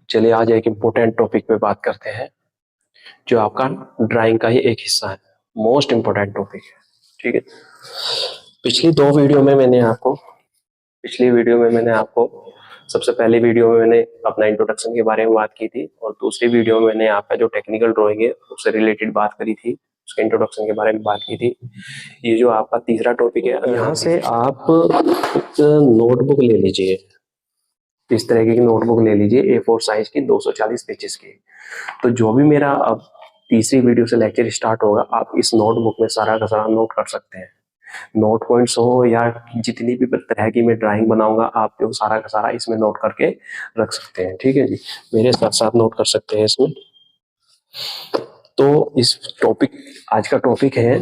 चलिए आज एक इम्पोर्टेंट टॉपिक पे बात करते हैं जो आपका ड्राइंग का ही एक हिस्सा है। मोस्ट इम्पोर्टेंट टॉपिक है। ठीक है। पिछली दो वीडियो में मैंने आपको पिछली वीडियो में मैंने आपको सबसे पहली वीडियो में मैंने अपना इंट्रोडक्शन के बारे में बात की थी और दूसरी वीडियो में मैंने आपका जो टेक्निकल ड्राइंग है उससे रिलेटेड बात करी थी, उसके इंट्रोडक्शन के बारे में बात की थी। ये जो आपका तीसरा टॉपिक है, यहाँ से आप एक नोटबुक ले लीजिए। इस तरह की नोटबुक ले लीजिए A4 साइज की 240 पेजेस की। तो जो भी मेरा अब तीसरी वीडियो से लेक्चर स्टार्ट होगा आप इस नोटबुक में सारा का सारा नोट कर सकते हैं। नोट पॉइंट्स हो या जितनी भी तरह की मैं ड्राइंग बनाऊंगा आप जो सारा का सारा इसमें नोट करके रख सकते हैं। ठीक है जी, मेरे साथ साथ नोट कर सकते हैं इसमें। तो इस टॉपिक आज का टॉपिक है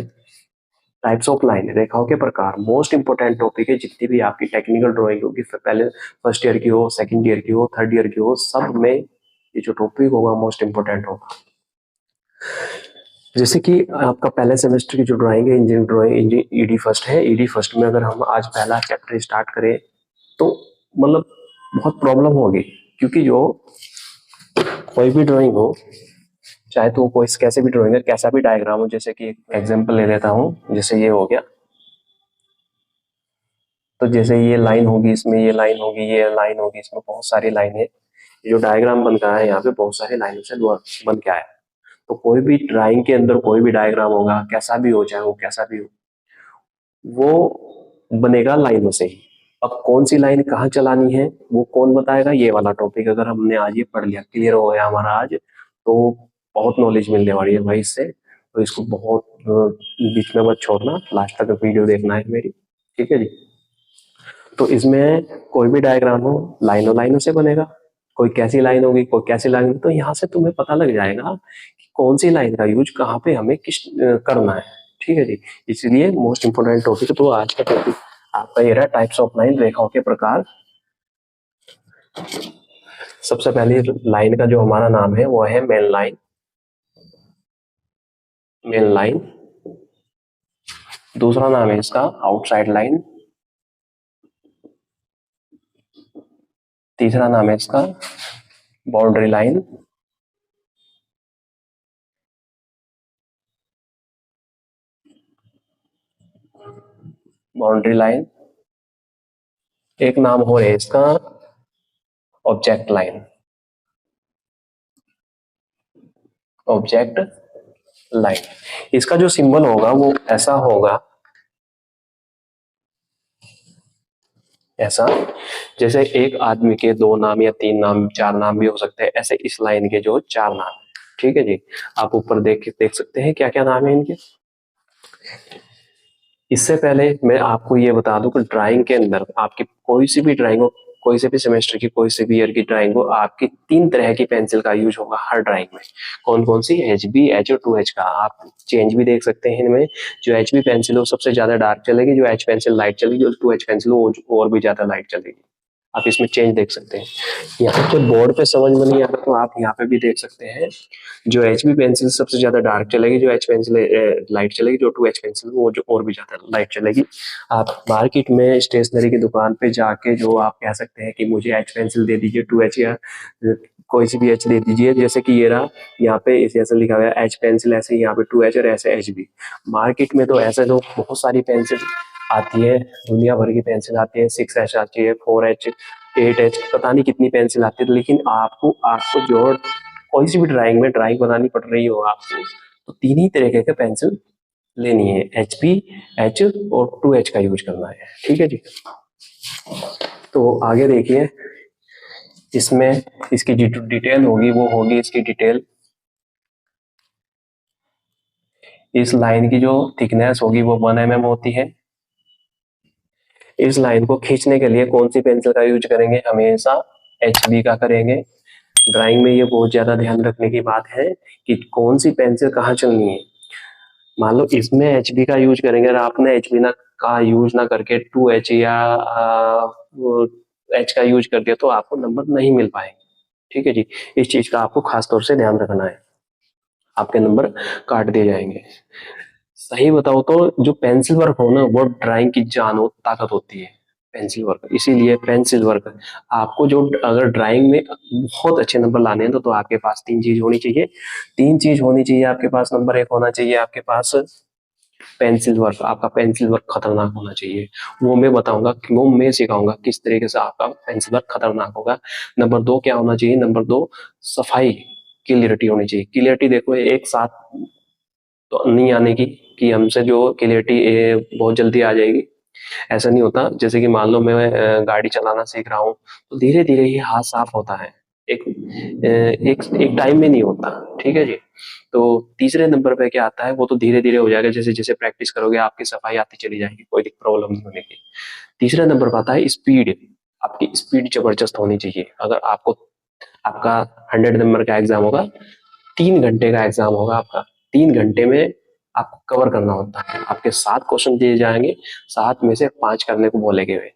टाइप्स ऑफ लाइन, रेखाओं के प्रकार। मोस्ट इंपोर्टेंट टॉपिक है। जितनी भी आपकी टेक्निकल ड्राइंग होगी, पहले फर्स्ट ईयर की हो, सेकंड ईयर की हो, थर्ड ईयर की हो, सब में ये जो टॉपिक होगा मोस्ट इंपोर्टेंट होगा। जैसे कि आपका पहले सेमेस्टर की जो ड्राइंग है इंजीनियरिंग ड्राइंग ईडी फर्स्ट है। ईडी फर्स्ट में अगर हम आज पहला चैप्टर स्टार्ट करें तो मतलब बहुत प्रॉब्लम होगी, क्योंकि जो कोई भी ड्राइंग हो, चाहे तो कोई कैसे भी ड्राइंग है, कैसा भी डायग्राम हो। जैसे कि एग्जांपल ले लेता हूँ, जैसे ये हो गया। तो जैसे ये लाइन होगी, इसमें ये लाइन होगी, ये लाइन होगी, इसमें बहुत सारी लाइन है। जो डायग्राम बन गया है यहाँ पे बहुत सारी लाइनों से बन के आया। तो कोई भी ड्राइंग के अंदर कोई भी डायग्राम होगा, कैसा भी हो, चाहे वो कैसा भी हो, वो बनेगा लाइनों से ही। अब कौन सी लाइन कहाँ चलानी है वो कौन बताएगा? ये वाला टॉपिक अगर हमने आज ये पढ़ लिया, क्लियर हो गया हमारा आज, तो बहुत नॉलेज मिलने वाली है भाई इससे। तो इसको बहुत बीच में मत छोड़ना, लास्ट तक वीडियो देखना है मेरी। ठीक है जी। तो इसमें कोई भी डायग्राम हो लाइनों लाइनों से बनेगा। कोई कैसी लाइन होगी, कोई कैसी लाइन होगी, तो यहाँ से तुम्हें पता लग जाएगा कि कौन सी लाइन का यूज कहाँ पे हमें किस करना है। ठीक है जी। इसलिए मोस्ट इंपोर्टेंट टॉपिक तो आज का टॉपिक आपका ये रहा, टाइप्स ऑफ लाइन, रेखाओं के प्रकार। सबसे पहले लाइन का जो हमारा नाम है वो है मेन लाइन। Main line. दूसरा नाम है इसका आउटसाइड लाइन। तीसरा नाम है इसका बाउंड्री लाइन। Boundary line. एक नाम हो है इसका ऑब्जेक्ट लाइन। Object line. इसका जो सिंबल होगा वो ऐसा होगा, ऐसा। जैसे एक आदमी के दो नाम या तीन नाम, चार नाम भी हो सकते हैं, ऐसे इस लाइन के जो चार नाम है। ठीक है जी। आप ऊपर देख सकते हैं क्या क्या नाम है इनके। इससे पहले मैं आपको ये बता दूं कि ड्राइंग के अंदर आपकी कोई सी भी ड्राइंग हो, कोई से भी सेमेस्टर की, कोई से भी ईयर की ड्राइंग हो, आपकी तीन तरह की पेंसिल का यूज होगा हर ड्राइंग में। कौन कौन सी? HB, H और 2H का। आप चेंज भी देख सकते हैं इनमें। जो HB पेंसिल हो सबसे ज्यादा डार्क चलेगी, जो H पेंसिल लाइट चलेगी, जो 2H पेंसिल हो और भी ज्यादा लाइट चलेगी। आप इसमें चेंज देख सकते हैं। यहाँ पे बोर्ड पे समझ में नहीं आ रहा तो आप यहाँ पे भी देख सकते हैं। जो HB पेंसिल सबसे ज्यादा डार्क चलेगी, जो H पेंसिल लाइट चलेगी, जो 2H पेंसिल वो जो और भी ज्यादा लाइट चलेगी। आप मार्केट में स्टेशनरी की दुकान पे जाके जो आप कह सकते हैं कि मुझे H पेंसिल दे दीजिए, 2H या कोई सी भी H दे दीजिए। जैसे कि ये रहा, यहाँ पे ऐसे लिखा हुआ है H पेंसिल, ऐसे यहाँ पे 2H और ऐसे HB। मार्केट में तो ऐसे तो बहुत सारी पेंसिल आती है, दुनिया भर की पेंसिल आती है। 6H आती है, 4H, 8H, पता नहीं कितनी पेंसिल आती है। लेकिन आपको आपको जो कोई सी भी ड्राइंग में ड्राइंग बनानी पड़ रही हो आपको, तो तीन ही तरीके के पेंसिल लेनी है, HB, H और 2H का यूज करना है। ठीक है जी। तो आगे देखिए, इसमें इसकी जो डिटेल होगी वो होगी इसकी डिटेल। इस लाइन की जो थिकनेस होगी वो 1 mm होती है। इस लाइन को खींचने के लिए कौन सी पेंसिल का यूज करेंगे? हमेशा HB का करेंगे। ड्राइंग में ये बहुत ज्यादा ध्यान रखने की बात है कि कौन सी पेंसिल कहाँ चलनी है। मान लो इसमें HB का यूज करेंगे और आपने HB का यूज ना करके 2H या H का यूज कर दिया तो आपको नंबर नहीं मिल पाएंगे। ठीक है जी। इस चीज का आपको खास तौर से ध्यान रखना है, आपके नंबर काट दिए जाएंगे। सही बताओ तो जो पेंसिल वर्क हो ना, वो ड्राइंग की जान हो, ताकत होती है। Pencil work. इसीलिए पेंसिल वर्क आपको जो अगर ड्राइंग में बहुत अच्छे नंबर लाने हैं तो आपके पास तीन चीज होनी चाहिए। तीन चीज होनी चाहिए आपके पास। नंबर एक होना चाहिए आपके पास पेंसिल वर्क। आपका पेंसिल वर्क खतरनाक होना चाहिए। वो मैं बताऊंगा, वो मैं सिखाऊंगा किस तरीके से आपका पेंसिल वर्क खतरनाक होगा। नंबर दो क्या होना चाहिए? नंबर दो सफाई, क्लियरिटी होनी चाहिए। क्लियरिटी देखो एक साथ तो नहीं आने की कि हमसे जो क्लियरिटी बहुत जल्दी आ जाएगी, ऐसा नहीं होता। जैसे कि मान लो मैं गाड़ी चलाना सीख रहा हूँ तो धीरे धीरे ही हाथ साफ होता है, एक एक टाइम में नहीं होता। ठीक है जी। तो तीसरे नंबर पे क्या आता है, वो तो धीरे धीरे हो जाएगा, जैसे जैसे प्रैक्टिस करोगे आपकी सफाई आती चली जाएगी, कोई प्रॉब्लम नहीं होने की। तीसरे नंबर पर आता है स्पीड। आपकी स्पीड जबरदस्त होनी चाहिए। अगर आपको आपका 100 नंबर का एग्जाम होगा, 3 घंटे का एग्जाम होगा आपका, 3 घंटे में आपको कवर करना होता है। आपके 7 क्वेश्चन दिए जाएंगे, 7 में से 5 करने को बोले गए,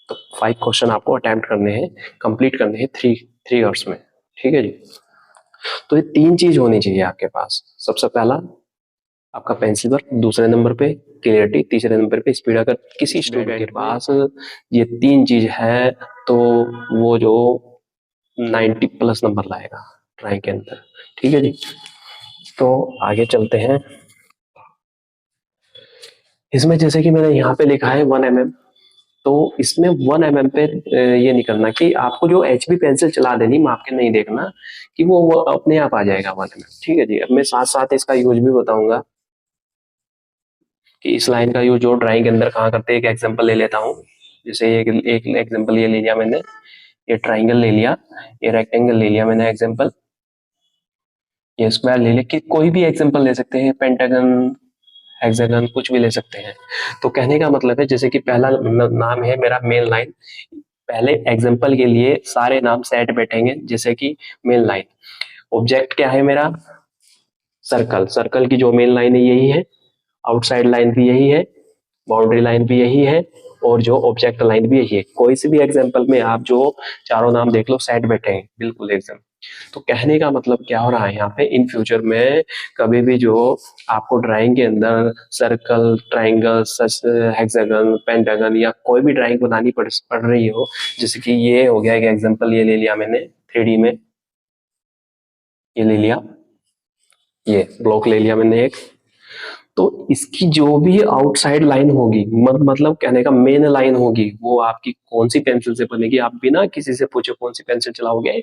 तो 5 क्वेश्चन आपको अटेम्प्ट करने हैं, कंप्लीट करने हैं 3 आवर्स में। ठीक है जी। तो ये तीन चीज होनी चाहिए आपके पास। सबसे पहला आपका पेंसिल वर्क, दूसरे नंबर पे क्लियरिटी, तीसरे नंबर पे स्पीड। अगर किसी स्टूडेंट के पास ये तीन चीज है तो वो जो 90+ नंबर लाएगा ड्राइंग के अंदर। ठीक है जी। तो आगे चलते हैं। इसमें जैसे कि मैंने यहाँ पे लिखा है 1 mm, तो इसमें 1 mm पे ये नहीं करना कि आपको जो HB पेंसिल चला देनी, माप के नहीं देखना कि वो अपने आप आ जाएगा 1 mm। ठीक है जी। अब मैं साथ साथ इसका यूज भी बताऊंगा कि इस लाइन का यूज जो ड्राइंग के अंदर कहाँ करते हैं। एक एग्जांपल ले लेता हूँ। जैसे एक एग्जांपल ये ले लिया मैंने, ये ट्राइंगल ले लिया, ये रेक्टेंगल ले लिया मैंने एग्जांपल, ये स्क्वायर ले लिया, कि कोई भी एग्जांपल ले सकते हैं, पेंटागन, हेक्सागन, कुछ भी ले सकते हैं। तो कहने का मतलब है जैसे कि पहला नाम है मेरा मेन लाइन, पहले एग्जांपल के लिए सारे नाम सेट बैठेंगे। जैसे कि मेन लाइन, ऑब्जेक्ट क्या है मेरा? सर्कल। सर्कल की जो मेन लाइन है यही है, आउटसाइड लाइन भी यही है, बाउंड्री लाइन भी यही है, और जो ऑब्जेक्ट लाइन भी यही है। कोई सी भी एग्जांपल में आप जो चारों नाम देख लो, सेट बैठे हैं बिल्कुल एकदम। तो कहने का मतलब क्या हो रहा है यहाँ पे, इन फ्यूचर में कभी भी जो आपको ड्राइंग के अंदर सर्कल, ट्राइंगल, हेक्सागन, पेंटागन या कोई भी ड्राइंग बनानी पड़ रही हो, जैसे कि ये हो गया एक एग्जांपल, ये ले लिया मैंने 3D में, ये ले लिया, ये ब्लॉक ले लिया मैंने एक। तो इसकी जो भी आउटसाइड लाइन होगी, मतलब कहने का मेन लाइन होगी, वो आपकी कौन सी पेंसिल से बनेगी? आप बिना किसी से पूछे कौन सी पेंसिल चलाओगे?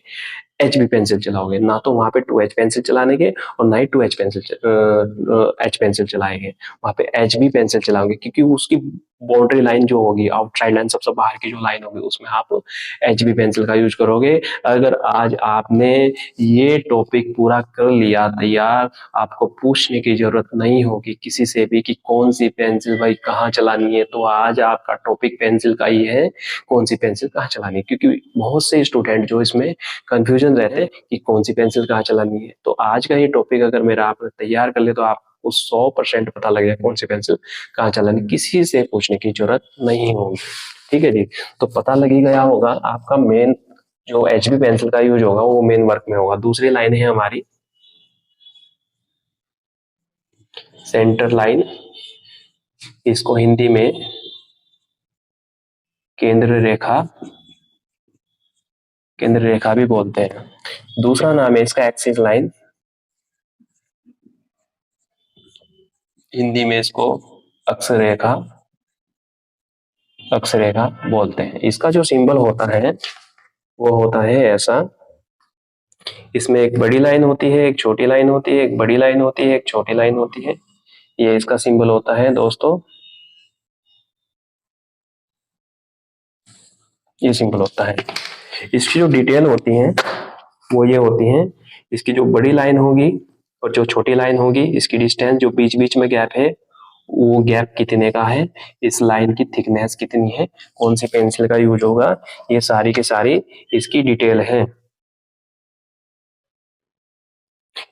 HB पेंसिल चलाओगे। ना तो वहां पे 2H पेंसिल चलाने और ना ही 2H पेंसिल H पेंसिल चलाएंगे, वहां पे HB पेंसिल चलाओगे, क्योंकि उसकी बाउंड्री लाइन जो होगी, आउटसाइड लाइन, सबसे बाहर की जो लाइन होगी, उसमें आप HB पेंसिल का यूज करोगे। अगर आज आपने ये टॉपिक पूरा कर लिया तैयार, आपको पूछने की जरूरत नहीं होगी किसी से भी कि कौन सी पेंसिल भाई कहाँ चलानी है। तो आज आपका टॉपिक पेंसिल का ही है, कौन सी पेंसिल कहाँ चलानी है, क्योंकि बहुत से स्टूडेंट जो इसमें कंफ्यूजन रहते हैं कि कौन सी पेंसिल कहाँ चलानी है। तो आज का ये टॉपिक अगर मेरा आपने तैयार कर ले तो आपको 100% पता लग जाए कौन सी पेंसिल कहाँ चलानी, किसी से पूछने की जरूरत नहीं होगी। ठीक है जी। तो पता लग ही गया होगा आपका मेन जो HB पेंसिल का यूज होगा वो मेन वर्क में होगा। दूसरी लाइन है हमारी सेंटर लाइन, इसको हिंदी में केंद्र रेखा, केंद्र रेखा भी बोलते हैं। दूसरा नाम है इसका एक्सिस लाइन, हिंदी में इसको अक्ष रेखा, अक्ष रेखा बोलते हैं। इसका जो सिंबल होता है वो होता है ऐसा, इसमें एक बड़ी लाइन होती है, एक छोटी लाइन होती है, एक बड़ी लाइन होती है, एक छोटी लाइन होती है। ये इसका सिंबल होता है दोस्तों, ये सिंबल होता है। इसकी जो डिटेल होती है वो ये होती है, इसकी जो बड़ी लाइन होगी और जो छोटी लाइन होगी, इसकी डिस्टेंस जो बीच बीच में गैप है, वो गैप कितने का है, इस लाइन की थिकनेस कितनी है, कौन सी पेंसिल का यूज होगा, ये सारी की सारी इसकी डिटेल है।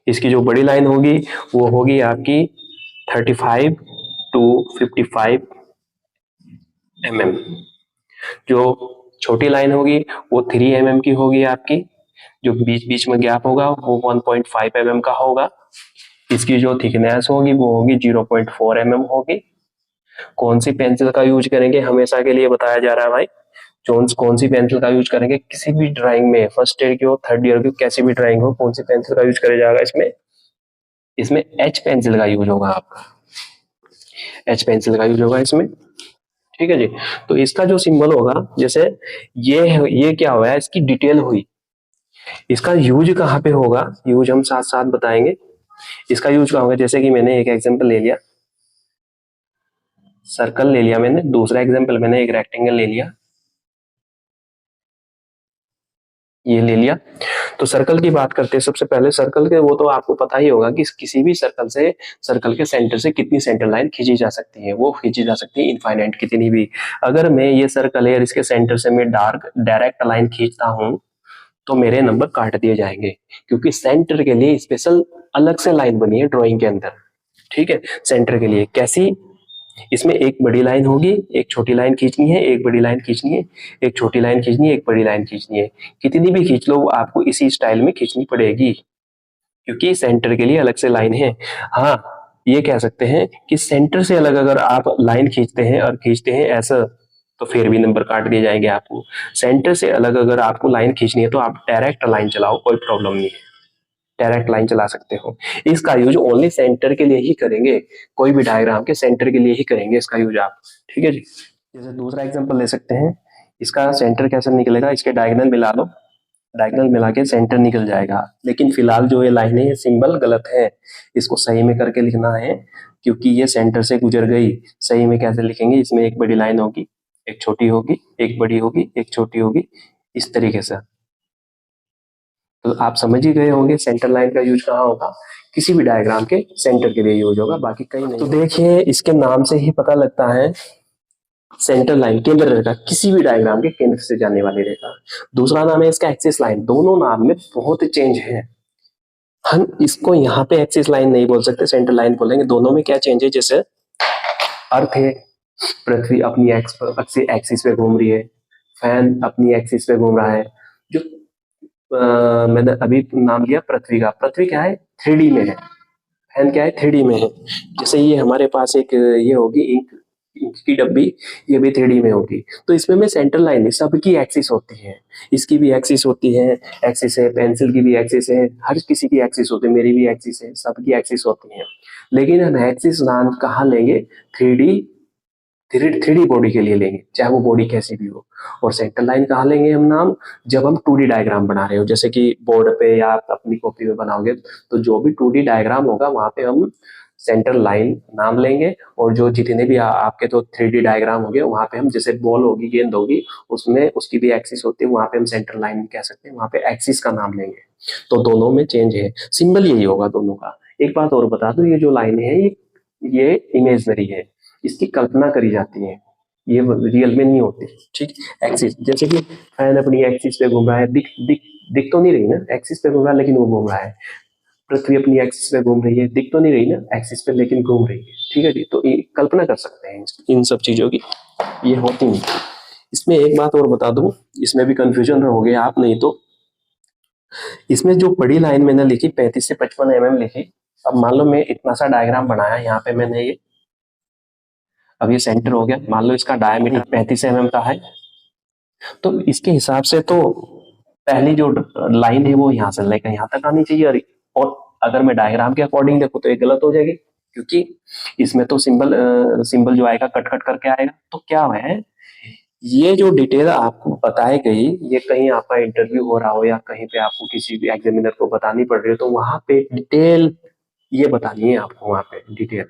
इसकी जो बड़ी लाइन होगी वो होगी आपकी 35 to 55 mm। जो छोटी लाइन होगी वो 3 mm की होगी आपकी। जो बीच बीच में गैप होगा वो 1.5 mm का होगा। इसकी जो थिकनेस होगी वो होगी 0.4 mm होगी। कौन सी पेंसिल का यूज करेंगे हमेशा के लिए बताया जा रहा है भाई। कौन सी पेंसिल का यूज करेंगे किसी भी ड्राइंग में, फर्स्ट ईयर की हो थर्ड ईयर की हो, कैसी भी ड्राइंग हो, कौन सी पेंसिल का यूज करा जाएगा इसमें? इसमें एच पेंसिल का यूज होगा आपका, एच पेंसिल का यूज होगा इसमें। ठीक है जी। तो इसका जो सिंबल होगा, जैसे ये क्या हुआ है, इसकी डिटेल हुई। इसका यूज कहाँ पे होगा, यूज हम साथ साथ बताएंगे। इसका यूज कहाँ होगा, जैसे कि मैंने एक एग्जांपल ले लिया, सर्कल ले लिया मैंने, दूसरा एग्जांपल मैंने एक रेक्टेंगल ले लिया, ये ले लिया। तो सर्कल की बात करते हैं। सबसे पहले सर्कल के, वो तो आपको पता ही होगा कि किसी भी सर्कल से, सर्कल के सेंटर से कितनी सेंटर लाइन खींची जा सकती है, वो खींची जा सकती है इनफाइनाइट कितनी भी। अगर मैं ये सर्कल है और इसके सेंटर से मैं डायरेक्ट लाइन खींचता हूं तो मेरे नंबर काट दिए जाएंगे, क्योंकि सेंटर के लिए स्पेशल अलग से लाइन बनी है ड्राइंग के अंदर। ठीक है, सेंटर के लिए कैसी, इसमें एक बड़ी लाइन होगी, एक छोटी लाइन खींचनी है, एक बड़ी लाइन खींचनी है, एक छोटी लाइन खींचनी है, एक बड़ी लाइन खींचनी है। कितनी भी खींच लो वो आपको इसी स्टाइल में खींचनी पड़ेगी, क्योंकि सेंटर के लिए अलग से लाइन है। हाँ, ये कह सकते हैं कि सेंटर से अलग अगर आप लाइन खींचते हैं और खींचते हैं ऐसा, तो फिर भी नंबर काट दिए जाएंगे आपको। सेंटर से अलग अगर आपको लाइन खींचनी है तो आप डायरेक्ट लाइन चलाओ, कोई प्रॉब्लम नहीं है, डायरेक्ट लाइन चला सकते हो। इसका यूज ओनली सेंटर के लिए ही करेंगे, कोई भी डायग्राम के सेंटर के लिए ही करेंगे इसका यूज आप। ठीक है जी। जैसे दूसरा एग्जांपल ले सकते हैं, इसका सेंटर कैसे निकलेगा, इसके डायगोनल मिला लो, डायगोनल मिला के सेंटर निकल जाएगा। लेकिन फिलहाल जो ये लाइन है, ये सिंबल गलत है, इसको सही में करके लिखना है, क्योंकि ये सेंटर से गुजर गई। सही में कैसे लिखेंगे, इसमें एक बड़ी लाइन होगी, एक छोटी होगी, एक बड़ी होगी, एक छोटी होगी, इस तरीके से। तो आप समझ ही गए होंगे सेंटर लाइन का यूज कहाँ होगा, किसी भी डायग्राम के सेंटर के लिए यूज होगा, बाकी कहीं नहीं। तो देखिए इसके नाम से ही पता लगता है, सेंटर लाइन केंद्र रेखा, किसी भी डायग्राम के केंद्र से जाने वाली रेखा। दूसरा नाम है इसका एक्सिस लाइन। दोनों नाम में बहुत चेंज है, हम इसको यहाँ पे एक्सिस लाइन नहीं बोल सकते, सेंटर लाइन बोलेंगे। दोनों में क्या चेंज है, जैसे अर्थ है, पृथ्वी अपनी एक्सिस पे घूम रही है, फैन अपनी एक्सिस पे घूम रहा है। जो मैंने अभी नाम लिया पृथ्वी का, पृथ्वी क्या है, 3D में है, फैन क्या है, 3D में है। जैसे ये हमारे पास एक ये होगी इंक, इंक की डब्बी, ये भी 3D में होगी। तो इसमें में सेंटर लाइन है, सबकी एक्सिस होती है, इसकी भी एक्सिस होती है, एक्सिस है, पेंसिल की भी एक्सिस है, हर किसी की एक्सिस होती है, मेरी भी एक्सिस है, सबकी एक्सिस होती है। लेकिन हम एक्सिस नाम कहाँ लेंगे, 3D, थ्री डी बॉडी के लिए लेंगे, चाहे वो बॉडी कैसी भी हो। और सेंटर लाइन कहाँ लेंगे हम नाम, जब हम 2D डायग्राम बना रहे हो, जैसे कि बोर्ड पे या आप अपनी कॉपी में बनाओगे, तो जो भी 2D डायग्राम होगा वहां पे हम सेंटर लाइन नाम लेंगे। और जो जितने भी आपके तो 3D डायग्राम होंगे वहां पे हम, जैसे बॉल होगी, गेंद होगी, उसमें उसकी भी एक्सिस होती है, वहां पे हम सेंटर लाइन कह सकते हैं, वहां पे एक्सिस का नाम लेंगे। तो दोनों में चेंज है, सिंबल यही होगा दोनों का। एक बात और बता दूं, ये जो लाइन है ये इमेजनरी है, इसकी कल्पना करी जाती है, ये रियल में नहीं होती। ठीक, एक्सिस, जैसे कि फैन अपनी एक्सिस पे घूम रहा है, दिख दिख दिख तो नहीं रही ना, एक्सिस पे घूम रहा है लेकिन वो घूम रहा है। पृथ्वी अपनी एक्सिस पे घूम रही है, दिख तो नहीं रही ना एक्सिस पे, लेकिन घूम रही है। ठीक है जी। तो कल्पना कर सकते हैं इन सब चीजों की, ये होती नहीं। इसमें एक बात और बता दूं, इसमें भी कंफ्यूजन रहोगे आप, नहीं तो इसमें जो बड़ी लाइन मैंने लिखी 35 से 55 mm लिखी। अब मान लो मैं इतना सा डायग्राम बनाया, यहाँ पे मैंने ये, अब ये सेंटर हो गया, मान लो इसका डायमीटर 35 mm का है, तो इसके हिसाब से तो पहली जो लाइन है वो यहाँ से लेकर यहाँ तक आनी चाहिए। और अगर मैं डायग्राम के अकॉर्डिंग देखूँ तो ये गलत हो जाएगी, क्योंकि इसमें तो सिंबल जो आएगा कट कट करके आएगा। तो क्या है, ये जो डिटेल आपको बताई गई, ये कहीं आपका इंटरव्यू हो रहा हो या कहीं पे आपको किसी भी एग्जामिनर को बतानी पड़ रही हो, तो वहां पे डिटेल ये बतानी है आपको, वहां पे डिटेल।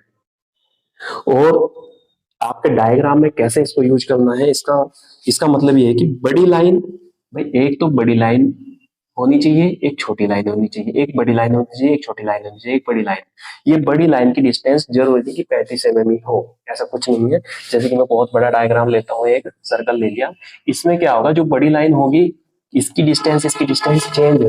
और आपके डायग्राम में कैसे इसको यूज करना है, इसका इसका मतलब ये है कि बड़ी लाइन, भाई एक तो बड़ी लाइन होनी चाहिए, एक छोटी लाइन होनी चाहिए, एक बड़ी लाइन होनी चाहिए, एक छोटी लाइन होनी चाहिए, एक बड़ी लाइन। ये बड़ी लाइन की डिस्टेंस जरूरी नहीं कि 35 mm ही हो, ऐसा कुछ नहीं है। जैसे कि मैं बहुत बड़ा डायग्राम लेता हूँ, एक सर्कल ले लिया, इसमें क्या होगा, जो बड़ी लाइन होगी इसकी डिस्टेंस चेंज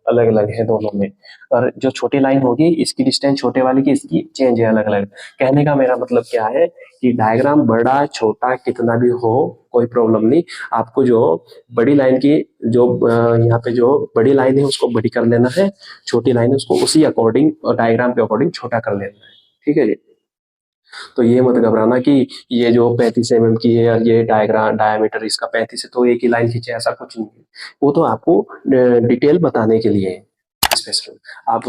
अलग अलग है दोनों में। और जो छोटी लाइन होगी इसकी डिस्टेंस छोटे वाले की, इसकी चेंज है अलग अलग। कहने का मेरा मतलब क्या है कि डायग्राम बड़ा छोटा कितना भी हो कोई प्रॉब्लम नहीं, आपको जो बड़ी लाइन की, जो यहाँ पे जो बड़ी लाइन है उसको बड़ी कर लेना है, छोटी लाइन है उसको उसी अकॉर्डिंग और डायग्राम के अकॉर्डिंग छोटा कर लेना है। ठीक है जी। तो ये मत घबराना कि ये जो 35 mm की है और ये डायग्राम डायमीटर इसका 35 है तो एक ही लाइन खींचे, ऐसा कुछ नहीं है। वो तो आपको डिटेल बताने के लिए है स्पेशल। आप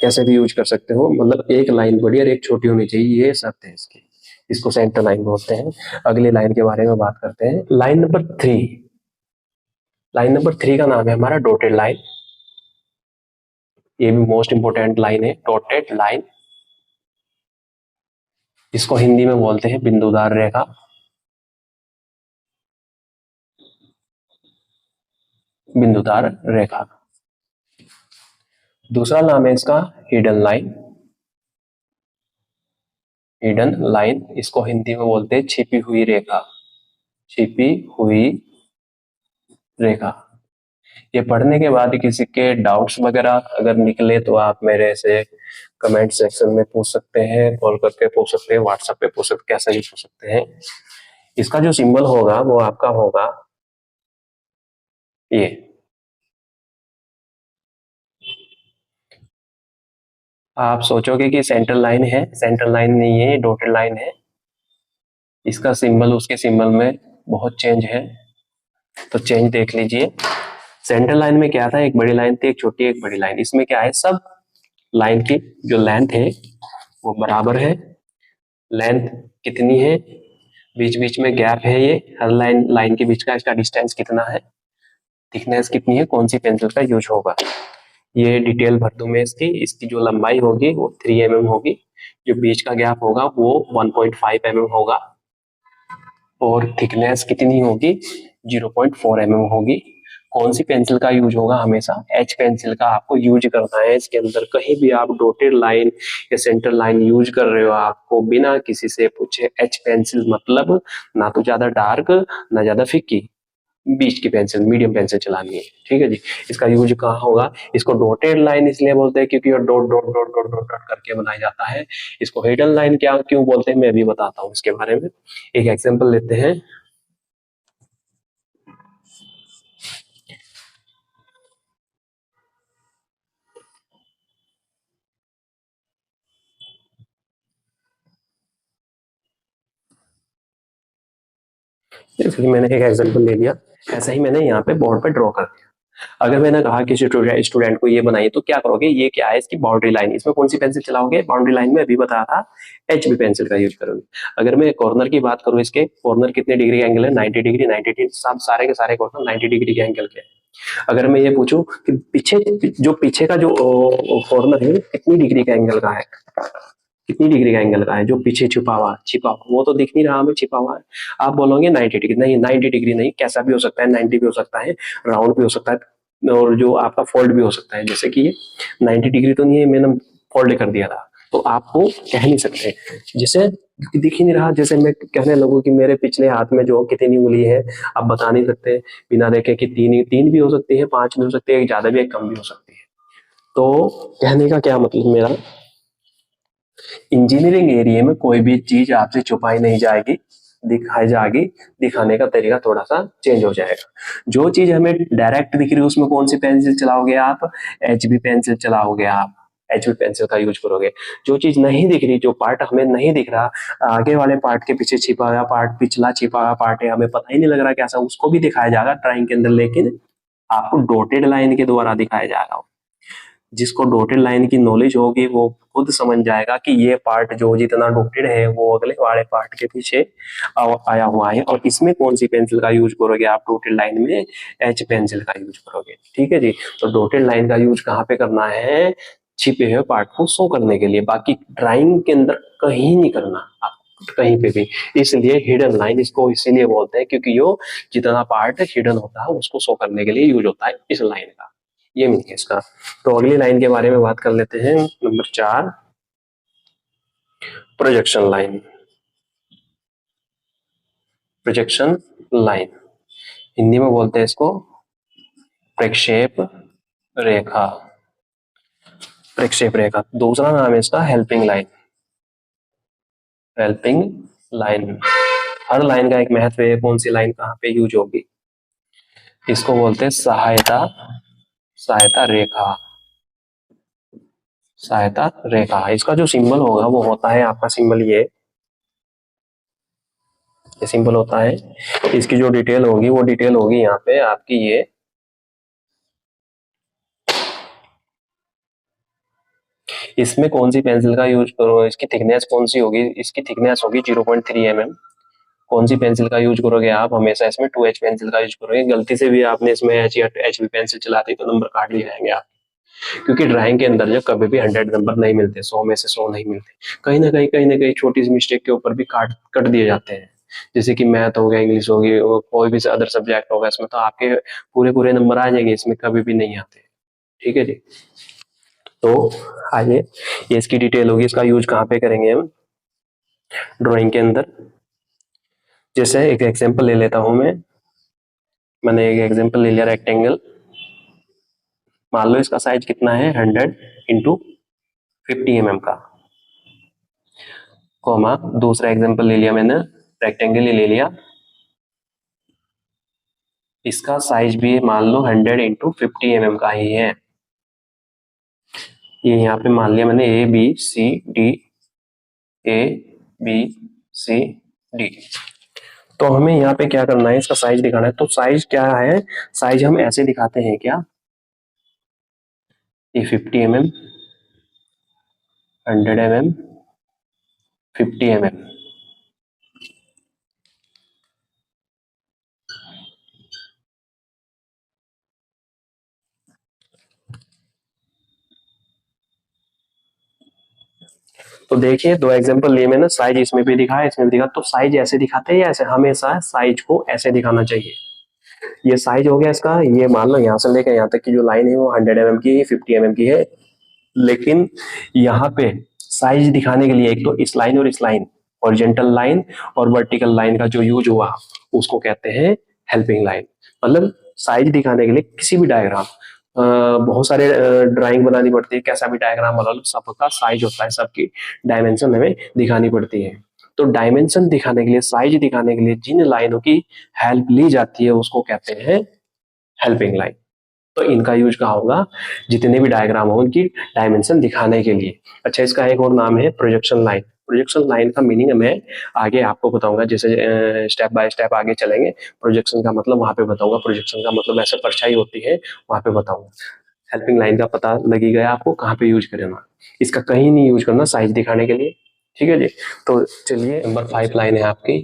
कैसे भी यूज कर सकते हो, मतलब एक लाइन बड़ी और एक छोटी होनी चाहिए, ये शर्त है इसकी। इसको सेंटर लाइन बोलते हैं। अगली लाइन के बारे में बात करते हैं, लाइन नंबर 3। लाइन नंबर 3 का नाम है हमारा डॉटेड लाइन। ये भी मोस्ट इंपोर्टेंट लाइन है, डॉटेड लाइन। इसको हिंदी में बोलते हैं बिंदुदार रेखा। बिंदुदार रेखा। दूसरा नाम है इसका हिडन लाइन। हिडन लाइन, इसको हिंदी में बोलते हैं छिपी हुई रेखा। छिपी हुई रेखा। ये पढ़ने के बाद किसी के डाउट्स वगैरह अगर निकले तो आप मेरे से कमेंट सेक्शन में पूछ सकते हैं, कॉल करके पूछ सकते हैं, व्हाट्सएप पे पूछ सकते हैं, कैसे भी पूछ सकते हैं। इसका जो सिंबल होगा वो आपका होगा ये। आप सोचोगे कि सेंटर लाइन है, सेंटर लाइन नहीं है, डॉटेड लाइन है। इसका सिंबल उसके सिंबल में बहुत चेंज है, तो चेंज देख लीजिए। सेंटर लाइन में क्या था, एक बड़ी लाइन थी, एक छोटी, एक बड़ी लाइन। इसमें क्या है, सब लाइन की जो लेंथ है वो बराबर है। लेंथ कितनी है, बीच बीच में गैप है, ये हर लाइन लाइन के बीच का इसका डिस्टेंस कितना है, थिकनेस कितनी है, कौन सी पेंसिल का यूज होगा, ये डिटेल भर दूं मैं इसकी। इसकी जो लंबाई होगी वो 3 mm होगी, जो बीच का गैप होगा वो 1.5 mm होगा, और थिकनेस कितनी होगी, 0.4 mm होगी। कौन सी पेंसिल का यूज होगा, हमेशा एच पेंसिल का आपको यूज करना है इसके अंदर। कहीं भी आप डॉटेड लाइन या सेंटर लाइन यूज कर रहे हो, आपको बिना किसी से पूछे एच पेंसिल, मतलब ना तो ज्यादा डार्क ना ज्यादा फिक्की, बीच की पेंसिल, मीडियम पेंसिल चलानी है। ठीक है जी। इसका यूज कहाँ होगा, इसको डॉटेड लाइन इसलिए बोलते हैं क्योंकि dot dot dot dot dot dot करके बनाया जाता है। इसको हिडन लाइन क्या क्यों बोलते हैं मैं भी बताता हूँ इसके बारे में। एक एग्जांपल लेते हैं। जैसे कि मैंने एक एग्जांपल ले लिया, ऐसा ही मैंने यहाँ पे बोर्ड पे ड्रॉ कर दिया। अगर मैंने कहा किसी स्टूडेंट को ये बनाइए, तो क्या करोगे, ये क्या है, इसकी बाउंड्री लाइन। इसमें कौन सी पेंसिल चलाओगे, बाउंड्री लाइन में अभी बताया था एच बी पेंसिल का यूज करोगे। अगर मैं कॉर्नर की बात करूँ, इसके कॉर्नर कितने डिग्री एंगल है, 90 डिग्री, 90 डिग्री, सब सारे के सारे कॉर्नर 90 डिग्री के एंगल के हैं। अगर मैं ये पूछूं कि पीछे का जो कॉर्नर है कितनी डिग्री का एंगल का है, कितनी डिग्री का एंगल का है, जो पीछे छिपा हुआ वो तो दिख नहीं रहा हमें, छिपा हुआ है। आप बोलोगे 90 डिग्री, नहीं 90 डिग्री नहीं, कैसा भी हो सकता है, 90 भी हो सकता है, राउंड भी हो सकता है, और जो आपका फोल्ड भी हो सकता है। जैसे कि ये 90 डिग्री तो नहीं है, मैंने फोल्ड कर दिया था, तो आपको कह नहीं सकते। जैसे दिख ही नहीं रहा, जैसे मैं कहने लगूं कि मेरे पिछले हाथ में जो कितनी उंगली है, आप बता नहीं सकते बिना देखे कि तीन भी हो सकती है, 5 भी हो सकती है, एक ज्यादा भी एक कम भी हो सकती है। तो कहने का क्या मतलब मेरा, इंजीनियरिंग एरिया में कोई भी चीज आपसे छुपाई नहीं जाएगी, दिखाई जाएगी। दिखाने का तरीका थोड़ा सा चेंज हो जाएगा। जो चीज हमें डायरेक्ट दिख रही है उसमें कौन सी पेंसिल चलाओगे आप, एच बी पेंसिल चलाओगे आप, एच बी पेंसिल का यूज करोगे। जो चीज नहीं दिख रही, जो पार्ट हमें नहीं दिख रहा, आगे वाले पार्ट के पीछे छिपा हुआ पार्ट, पिछला छिपा हुआ पार्ट है, हमें पता ही नहीं लग रहा कैसा, उसको भी दिखाया जाएगा ड्राइंग के अंदर, लेकिन आपको डॉटेड लाइन के द्वारा दिखाया जाएगा। जिसको डॉटेड लाइन की नॉलेज होगी वो खुद समझ जाएगा कि ये पार्ट जो जितना डॉटेड है वो अगले वाले पार्ट के पीछे आया हुआ है, और इसमें कौन सी पेंसिल का यूज करोगे आप, डॉटेड लाइन में एच पेंसिल का यूज करोगे। ठीक है जी। तो डॉटेड लाइन का यूज कहाँ पे करना है, छिपे हुए पार्ट को शो करने के लिए, बाकी ड्राइंग के अंदर कहीं नहीं करना आप, कहीं पे भी। इसलिए हिडन लाइन इसको इसीलिए बोलते हैं क्योंकि यो जितना पार्ट हिडन होता है उसको शो करने के लिए यूज होता है इस लाइन का। ये मीनिंग है इसका। तो अगली लाइन के बारे में बात कर लेते हैं, number 4, projection line. Projection line Hindi में बोलते हैं इसको प्रक्षेप रेखा। प्रक्षेप रेखा, दूसरा नाम है इसका हेल्पिंग लाइन। हेल्पिंग लाइन, हर लाइन का एक महत्व है, कौन सी लाइन कहाँ पे यूज होगी। इसको बोलते हैं सहायता, सहायता रेखा। सहायता रेखा, इसका जो सिंबल होगा वो होता है आपका सिंबल ये, ये सिंपल होता है। इसकी जो डिटेल होगी वो डिटेल होगी यहाँ पे आपकी ये, इसमें कौन सी पेंसिल का यूज करो, इसकी थिकनेस कौन सी होगी, इसकी थिकनेस होगी 0.3 mm। कौन सी पेंसिल का यूज करोगे आप, हमेशा इसमें 2H पेंसिल का यूज करोगे। गलती से भी आपने इसमें HB पेंसिल चला दी तो नंबर काट लिए जाएंगे आप, क्योंकि ड्राइंग के अंदर जो कभी भी 100 नंबर नहीं मिलते, 100 में से 100 नहीं मिलते। कहीं ना कहीं छोटी सी मिस्टेक के ऊपर भी काट कट दिए जाते हैं। जैसे कि मैथ हो गया, इंग्लिश होगी, कोई भी अदर सब्जेक्ट होगा, इसमें तो आपके पूरे पूरे नंबर आ जाएंगे, इसमें कभी भी नहीं आते। ठीक है जी। तो आइए, ये इसकी डिटेल होगी, इसका यूज कहाँ पे करेंगे हम ड्राइंग के अंदर। जैसे एक एग्जांपल ले लेता हूं मैंने एक एग्जांपल ले लिया रेक्टेंगल। मान लो इसका साइज कितना है 100 इंटू 50 mm का, कोमा दूसरा एग्जांपल ले लिया मैंने, रेक्टेंगल ही ले लिया, इसका साइज भी मान लो 100 इंटू 50 mm का ही है। ये यहाँ पे मान लिया मैंने A B C D, A B C D. तो हमें यहाँ पे क्या करना है, इसका साइज दिखाना है। तो साइज क्या है, साइज हम ऐसे दिखाते हैं क्या, ये 50 mm, 100 mm, 50 mm। तो देखिए दो एग्जांपल लिए मैंने, साइज इसमें भी दिखा है, इसमें भी दिखा। तो साइज ऐसे दिखाते हैं या ऐसे, हमेशा साइज को ऐसे दिखाना चाहिए। ये साइज हो गया इसका, ये मान लो यहाँ से लेकर यहाँ तक की जो लाइन है वो 100 mm की है, 50 mm की है। लेकिन यहाँ पे साइज दिखाने के लिए एक तो इस लाइन और इस लाइन, हॉरिजॉन्टल लाइन और वर्टिकल लाइन का जो यूज हुआ उसको कहते हैं हेल्पिंग लाइन। मतलब साइज दिखाने के लिए किसी भी डायग्राम, बहुत सारे ड्राइंग बनानी पड़ती है, कैसा भी डायग्राम बना लो, सबका साइज होता है, सबकी डायमेंशन हमें दिखानी पड़ती है। तो डायमेंशन दिखाने के लिए, साइज दिखाने के लिए जिन लाइनों की हेल्प ली जाती है उसको कहते हैं हेल्पिंग लाइन। तो इनका यूज कहाँ होगा, जितने भी डायग्राम हो उनकी डायमेंशन दिखाने के लिए। अच्छा, इसका एक और नाम है प्रोजेक्शन लाइन। प्रोजेक्शन लाइन का मीनिंग मैं आगे आपको बताऊंगा, जैसे स्टेप बाय स्टेप आगे चलेंगे। प्रोजेक्शन का मतलब वहां पे बताऊंगा, प्रोजेक्शन का मतलब ऐसे परछाई होती है वहां पे बताऊंगा। हेल्पिंग लाइन का पता लगी गया आपको कहाँ पे यूज करना, इसका कहीं नहीं यूज करना साइज दिखाने के लिए। ठीक है जी। तो चलिए नंबर 5 लाइन है आपकी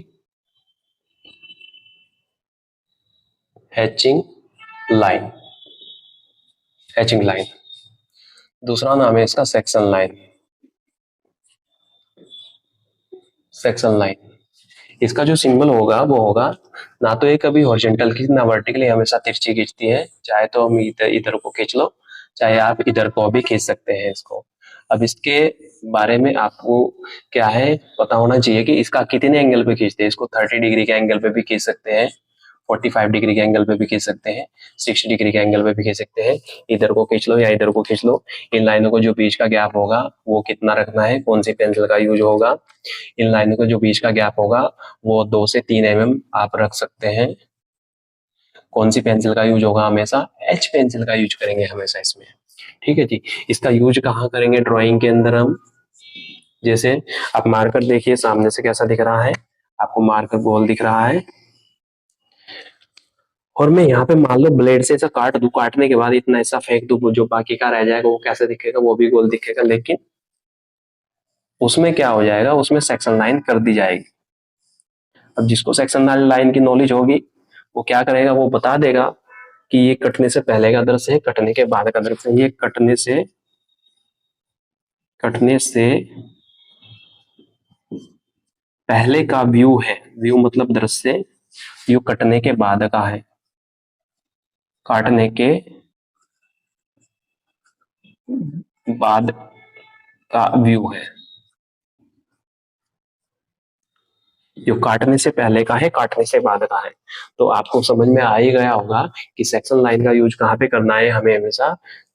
हैचिंग लाइन। हैचिंग लाइन, दूसरा नाम है इसका सेक्शन लाइन। सेक्शन लाइन, इसका जो सिंबल होगा वो होगा, ना तो ये कभी हॉरिजॉन्टल की ना वर्टिकली, हमेशा तिरछी खींचती है। चाहे तो हम इधर इधर को खींच लो, चाहे आप इधर को भी खींच सकते हैं इसको। अब इसके बारे में आपको क्या है पता होना चाहिए कि इसका कितने एंगल पे खींचते हैं। इसको 30 डिग्री के एंगल पे भी खींच सकते हैं, 45 डिग्री के एंगल पे भी खींच सकते हैं, 60 डिग्री के एंगल पे भी खींच सकते हैं। इधर को खींच लो या इधर को खींच लो। इन लाइनों को जो बीच का गैप होगा वो कितना रखना है, कौन सी पेंसिल का यूज होगा, इन लाइनों को जो बीच का गैप होगा वो 2 से 3 mm आप रख सकते हैं। कौन सी पेंसिल का यूज होगा, हमेशा एच पेंसिल का यूज करेंगे हमेशा इसमें। ठीक है जी। इसका यूज कहाँ करेंगे ड्राइंग के अंदर हम, जैसे आप मार्कर देखिए सामने से कैसा दिख रहा है, आपको मार्कर गोल दिख रहा है, और मैं यहाँ पे मान लो ब्लेड से ऐसा काट दूं, काटने के बाद इतना ऐसा फेंक दूं, जो बाकी का रह जाएगा वो कैसे दिखेगा, वो भी गोल दिखेगा, लेकिन उसमें क्या हो जाएगा, उसमें सेक्शन लाइन कर दी जाएगी। अब जिसको सेक्शन लाइन की नॉलेज होगी वो क्या करेगा, वो बता देगा कि ये कटने से पहले का दृश्य है, कटने के बाद का दृश्य है। ये कटने से पहले का व्यू है, व्यू मतलब दृश्य, व्यू कटने के बाद का है, काटने के बाद का व्यू है। जो काटने से पहले का है, काटने से बाद का है। तो आपको समझ में आ ही गया होगा कि सेक्शन लाइन का यूज कहाँ पे करना है हमें हमेशा।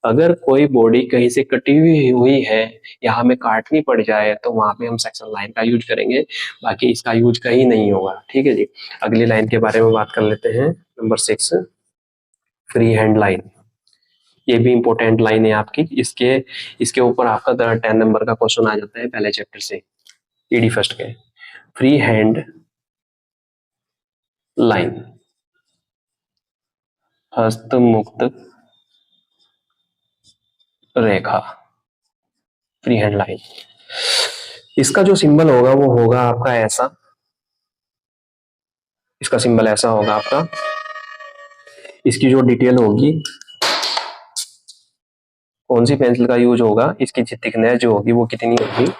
अगर कोई बॉडी कहीं से कटी हुई है या हमें काटनी पड़ जाए तो वहां पे हम सेक्शन लाइन का यूज करेंगे, बाकी इसका यूज कहीं नहीं होगा। ठीक है जी। अगली लाइन के बारे में बात कर लेते हैं, नंबर 6 फ्री हैंड लाइन। ये भी इंपॉर्टेंट लाइन है आपकी, इसके इसके ऊपर आपका 10 नंबर का क्वेश्चन आ जाता है पहले चैप्टर से, ईडी फर्स्ट के। फ्री हैंड लाइन, हस्तमुक्त रेखा, फ्री हैंड लाइन। इसका जो सिंबल होगा वो होगा आपका ऐसा, इसका सिंबल ऐसा होगा आपका। इसकी जो डिटेल होगी, कौन सी पेंसिल का यूज होगा, इसकी थिकनेस जो होगी वो कितनी होगी,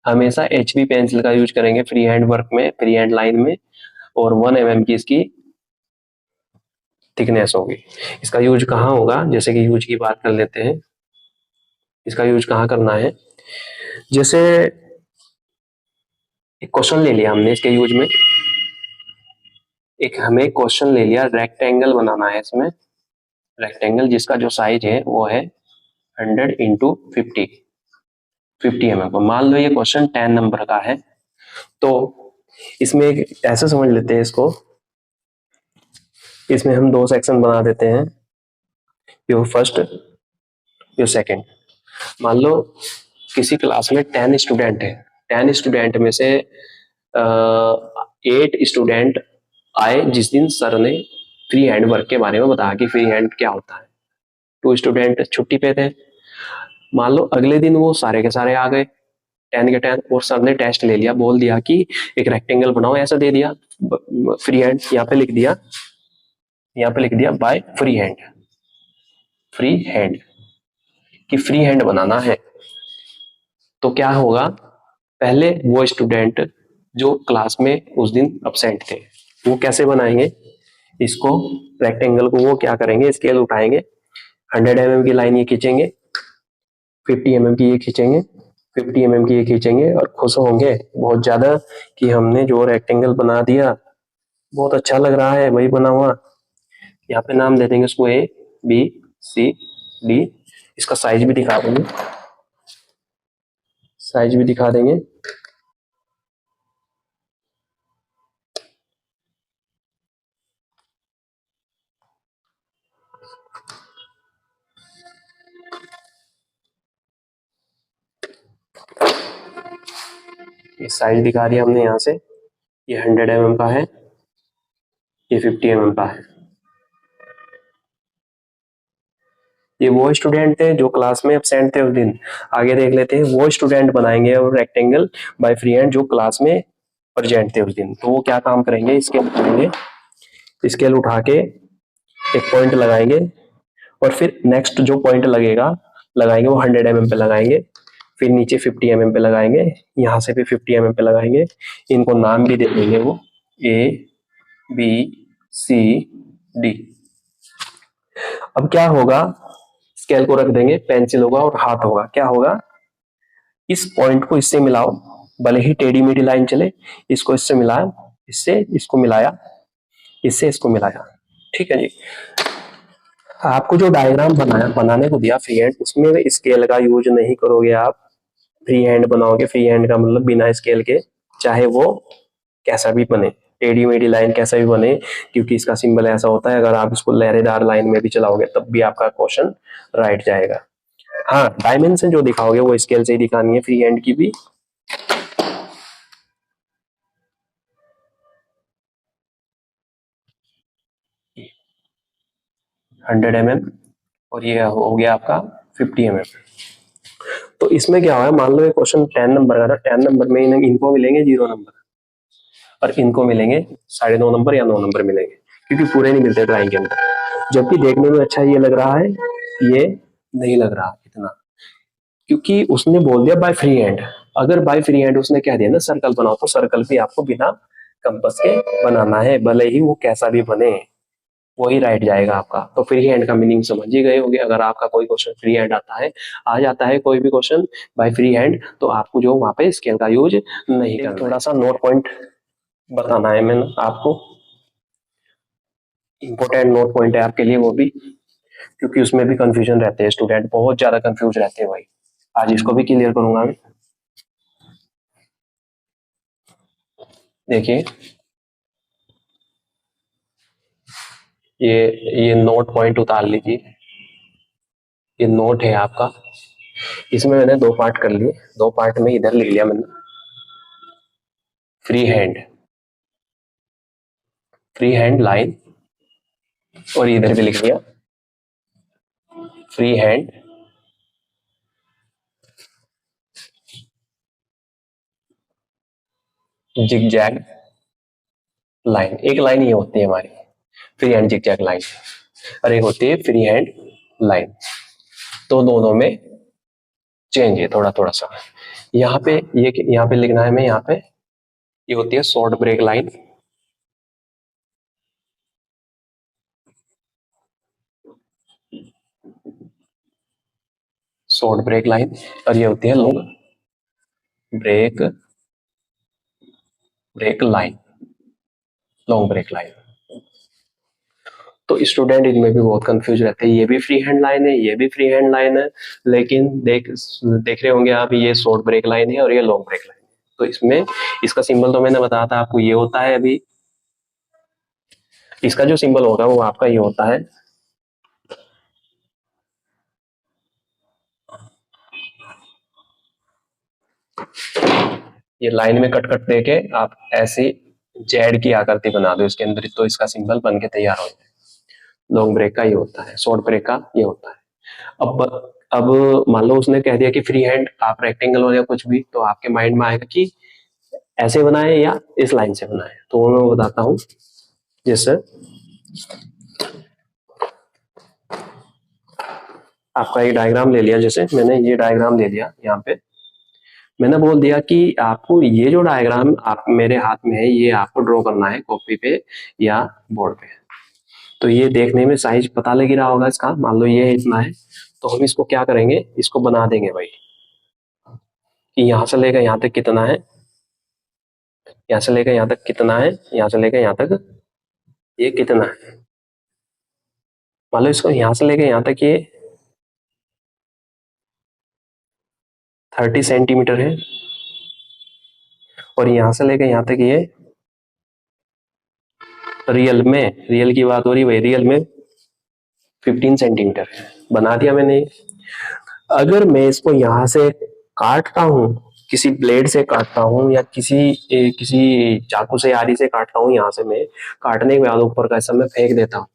हमेशा एचबी पेंसिल का यूज करेंगे फ्री हैंड वर्क में, फ्री हैंड लाइन में, और 1 mm की इसकी थिकनेस होगी। इसका यूज कहाँ होगा, जैसे कि यूज की बात कर लेते हैं। इसका यूज कहाँ करना है, जैसे एक क्वेश्चन ले लिया हमने इसके यूज में, एक हमें क्वेश्चन ले लिया, रेक्टेंगल बनाना है इसमें, रेक्टेंगल जिसका जो साइज है वो है 100 इंटू 50 mm। मान लो ये क्वेश्चन 10 नंबर का है, तो इसमें एक ऐसे समझ लेते हैं इसको, इसमें हम 2 सेक्शन बना देते हैं, यो फर्स्ट यो सेकंड। मान लो किसी क्लास में 10 स्टूडेंट है, 10 स्टूडेंट में से 8 स्टूडेंट आए जिस दिन सर ने फ्री हैंड वर्क के बारे में बताया कि फ्री हैंड क्या होता है। 2 स्टूडेंट छुट्टी पे थे। मान लो अगले दिन वो सारे के सारे आ गए 10 के 10, और सर ने टेस्ट ले लिया, बोल दिया कि एक रेक्टेंगल बनाओ, ऐसा दे दिया फ्री हैंड, यहाँ पे लिख दिया, यहाँ पे लिख दिया by free hand, free hand कि फ्री हैंड बनाना है। तो क्या होगा, पहले वो स्टूडेंट जो क्लास में उस दिन अब्सेंट थे वो कैसे बनाएंगे इसको, रेक्टेंगल को वो क्या करेंगे, स्केल उठाएंगे, 100 mm की लाइन ये खींचेंगे, 50 mm की ये खींचेंगे, 50 mm की ये खींचेंगे, और खुश होंगे बहुत ज्यादा कि हमने जो रेक्टेंगल बना दिया बहुत अच्छा लग रहा है वही बना हुआ। यहाँ पे नाम दे देंगे उसको A B C D। इसका साइज भी दिखा देंगे, साइज भी दिखा देंगे। ये साइज दिखा दिया हमने यहाँ से, ये 100 mm का है, ये 50 mm का है। ये वो स्टूडेंट थे जो क्लास में एब्सेंट थे उस दिन। आगे देख लेते हैं, वो स्टूडेंट बनाएंगे और रेक्टेंगल बाय फ्री हैंड जो क्लास में प्रेजेंट थे उस दिन। तो वो क्या काम करेंगे, स्केल उठाएंगे, स्केल उठा के एक पॉइंट लगाएंगे, और फिर नेक्स्ट जो पॉइंट लगेगा लगाएंगे वो 100 mm पे लगाएंगे, फिर नीचे 50 mm पे लगाएंगे, यहाँ से भी 50 mm पे लगाएंगे। इनको नाम भी दे देंगे वो A B C D। अब क्या होगा, स्केल को रख देंगे, पेंसिल होगा और हाथ होगा, क्या होगा, इस पॉइंट को इससे मिलाओ, भले ही टेढ़ी मेढ़ी लाइन चले, इसको इससे मिलाया, इससे इसको मिलाया, इससे इसको मिलाया, ठीक है जी। आपको जो डायग्राम बनाने को दिया फ्री हैंड, उसमें स्केल का यूज नहीं करोगे आप। फ्री हैंड बनाओगे, फ्री हैंड का मतलब बिना स्केल के, चाहे वो कैसा भी बने, टेढ़ी मेढ़ी लाइन कैसा भी बने, क्योंकि इसका सिंबल ऐसा होता है, अगर आप इसको लहरेदार लाइन में भी चलाओगे तब भी आपका क्वेश्चन राइट जाएगा। हाँ, डायमेंशन जो दिखाओगे वो स्केल से ही दिखानी है फ्री हैंड की भी। हंड्रेड mm, और ये हो गया आपका 50 mm। तो इसमें क्या हुआ, मान लो ये क्वेश्चन 10 नंबर का था, 10 नंबर में इनको मिलेंगे 0 नंबर, और इनको मिलेंगे 9.5 नंबर या 9 नंबर मिलेंगे, क्योंकि पूरे नहीं मिलते ड्राइंग के अंदर। जबकि देखने में अच्छा ये लग रहा है, ये नहीं लग रहा इतना, क्योंकि उसने बोल दिया बाय फ्री हैंड। अगर बाय फ्री हैंड उसने कह दिया ना सर्कल बनाओ, तो सर्कल भी आपको बिना कंपास के बनाना है, भले ही वो कैसा भी बने, वही राइट जाएगा आपका। तो फ्री हैंड का मीनिंग समझ ही गए होंगे। अगर आपका कोई क्वेश्चन फ्री हैंड आता है, आ जाता है कोई भी क्वेश्चन बाय फ्री हैंड, तो आपको जो वहां पे स्केल का यूज नहीं करना। थोड़ा सा नोट पॉइंट बताना है मैंने आपको, इंपॉर्टेंट नोट पॉइंट है आपके लिए वो भी, क्योंकि उसमें भी कंफ्यूजन रहते हैं, स्टूडेंट बहुत ज्यादा कंफ्यूज रहते हैं भाई। आज इसको भी क्लियर करूंगा मैं। देखिए, ये नोट पॉइंट उतार लीजिए, ये नोट है आपका। इसमें मैंने 2 पार्ट कर लिए, 2 पार्ट में इधर लिख लिया मैंने, फ्री हैंड लाइन, और इधर भी लिख दिया फ्री हैंड जिगजैग लाइन। एक लाइन ये होती है हमारी फ्री हैंड जिगजैग लाइन, और एक होती है फ्री हैंड लाइन। तो दोनों में चेंज है थोड़ा थोड़ा सा। यहाँ पे ये यहाँ पे लिखना है, मैं यहाँ पे ये होती है short break line, short break line, और ये होती है long break line, long break line. तो स्टूडेंट इनमें भी बहुत कंफ्यूज रहते हैं, ये भी फ्री हैंड लाइन है, ये भी फ्री हैंड लाइन है, लेकिन देख रहे होंगे आप, ये शॉर्ट ब्रेक लाइन है और ये लॉन्ग ब्रेक लाइन है। तो इसमें इसका सिंबल तो मैंने बताया था आपको, ये होता है। अभी इसका जो सिंबल होगा वो आपका ये होता है, ये लाइन में कट कट देके आप ऐसी जेड की आकृति बना दो इसके अंदर, तो इसका सिंबल बन के तैयार हो जाए। लॉन्ग ब्रेक का ये होता है, शॉर्ट ब्रेक का ये होता है। अब मान लो उसने कह दिया कि फ्री हैंड आप रेक्टेंगल हो या कुछ भी, तो आपके माइंड में आएगा कि ऐसे बनाए या इस लाइन से बनाए। तो मैं बताता हूं, जैसे आपका ये डायग्राम ले लिया, जैसे मैंने ये डायग्राम ले लिया, यहाँ पे मैंने बोल दिया कि आपको ये जो डायग्राम आप मेरे हाथ में है ये आपको ड्रॉ करना है कॉपी पे या बोर्ड पे। तो ये देखने में साइज पता लग ही रहा होगा इसका, मान लो ये इतना है, तो हम इसको क्या करेंगे, इसको बना देंगे भाई कि यहाँ से लेकर यहाँ तक कितना है, यहाँ से लेकर यहाँ तक कितना है, यहाँ से लेकर यहाँ तक ये कितना है। मान लो इसको यहाँ से लेकर यहाँ तक ये 30 सेंटीमीटर है, और यहाँ से लेकर यहाँ तक ये रियल की बात हो रही भाई, रियल में 15 सेंटीमीटर है। बना दिया मैंने। अगर मैं इसको यहाँ से काटता हूँ, किसी ब्लेड से काटता हूँ या किसी चाकू से आरी से काटता हूँ, यहाँ से मैं काटने के बाद ऊपर का हिस्सा मैं फेंक देता हूँ,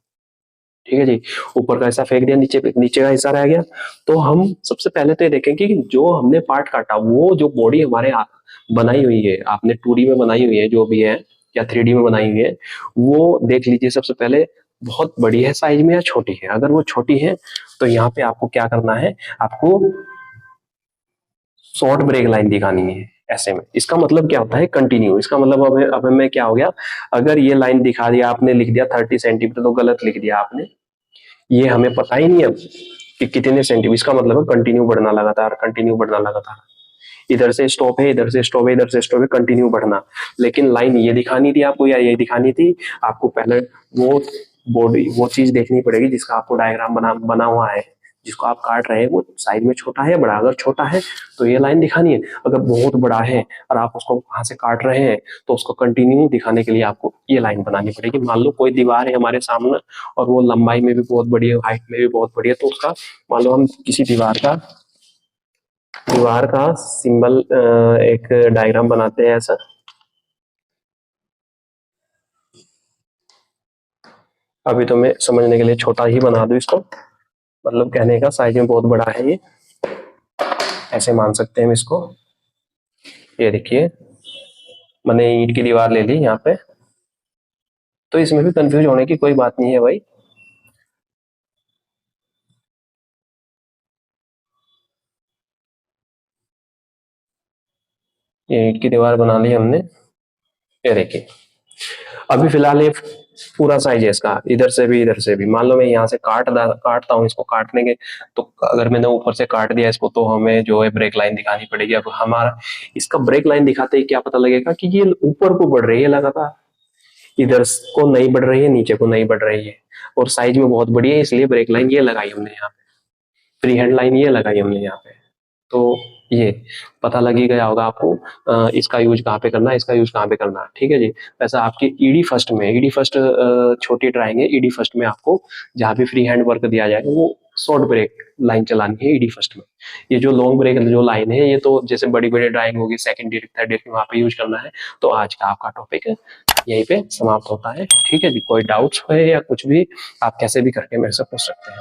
ठीक है जी। ऊपर का हिस्सा फेंक दिया, नीचे का हिस्सा रह गया। तो हम सबसे पहले तो ये देखेंगे कि जो हमने पार्ट काटा, वो जो बॉडी हमारे बनाई हुई है, आपने 2D में बनाई हुई है जो भी है, या 3D में बनाई हुई है, वो देख लीजिए सबसे पहले बहुत बड़ी है साइज में या छोटी है। अगर वो छोटी है तो यहाँ पे आपको क्या करना है, आपको शॉर्ट ब्रेक लाइन दिखानी है ऐसे में। इसका मतलब क्या होता है, कंटिन्यू। इसका मतलब अब में क्या हो गया, अगर ये लाइन दिखा दिया आपने, लिख दिया 30 सेंटीमीटर, तो गलत लिख दिया आपने। ये हमें पता ही नहीं अब कि कितने सेंटीमीटर, इसका मतलब है कंटिन्यू बढ़ना लगातार, कंटिन्यू बढ़ना लगातार। इधर से स्टॉप है, इधर से स्टॉप है, इधर से स्टॉप है, कंटिन्यू बढ़ना। लेकिन लाइन ये दिखानी थी आपको या ये दिखानी थी आपको, पहले वो बॉडी वो चीज देखनी पड़ेगी जिसका आपको डायग्राम बना हुआ है, जिसको आप काट रहे हैं वो साइज में छोटा है बड़ा। अगर छोटा है तो ये लाइन दिखानी है, अगर बहुत बड़ा है और आप उसको वहां से काट रहे हैं तो उसको कंटिन्यू दिखाने के लिए आपको ये लाइन बनानी पड़ेगी। मान लो कोई दीवार है हमारे सामने और वो लंबाई में भी बहुत बड़ी है, हाइट में भी बहुत बड़ी है, तो उसका मान लो हम किसी दीवार का सिंबल एक डायग्राम बनाते हैं ऐसा। अभी तो मैं समझने के लिए छोटा ही बना दूं इसको, मतलब कहने का साइज में बहुत बड़ा है ये, ऐसे मान सकते हैं हम इसको। ये देखिए मैंने ईंट की दीवार ले ली यहाँ पे, तो इसमें भी कंफ्यूज होने की कोई बात नहीं है भाई। ये ईंट की दीवार बना ली हमने, ये देखिए। अभी फिलहाल ये पूरा साइज है इसका, इधर से भी इधर से भी। मान लो मैं यहाँ से काटता हूँ, इसको काटने के, तो अगर मैंने ऊपर से काट दिया इसको, तो हमें जो है ब्रेक लाइन दिखानी पड़ेगी। अब हमारा इसका ब्रेक लाइन दिखाते ही क्या पता लगेगा कि ये ऊपर को बढ़ रही है लगातार, इधर को नहीं बढ़ रही है, नीचे को नहीं बढ़ रही है, और साइज में बहुत बड़ी है, इसलिए ब्रेक लाइन ये लगाई हमने यहाँ पे, फ्री हैंड लाइन ये लगाई हमने यहाँ पे। तो ये पता लग ही गया होगा आपको इसका यूज कहाँ पे करना है, इसका यूज कहाँ पे करना है, ठीक है जी। वैसा आपकी ईडी फर्स्ट छोटी ड्राइंग है, ईडी फर्स्ट में आपको जहाँ भी फ्री हैंड वर्क दिया जाएगा वो शॉर्ट ब्रेक लाइन चलानी है ईडी फर्स्ट में। ये जो लॉन्ग ब्रेक जो लाइन है ये तो जैसे बड़ी बड़ी ड्राइंग होगी सेकंड डायरेक्ट थर्ड डायरेक्ट वहां पे यूज करना है। तो आज का आपका टॉपिक यहीं पे समाप्त होता है। ठीक है जी, कोई डाउट्स है या कुछ भी आप कैसे भी करके मेरे से पूछ सकते हैं।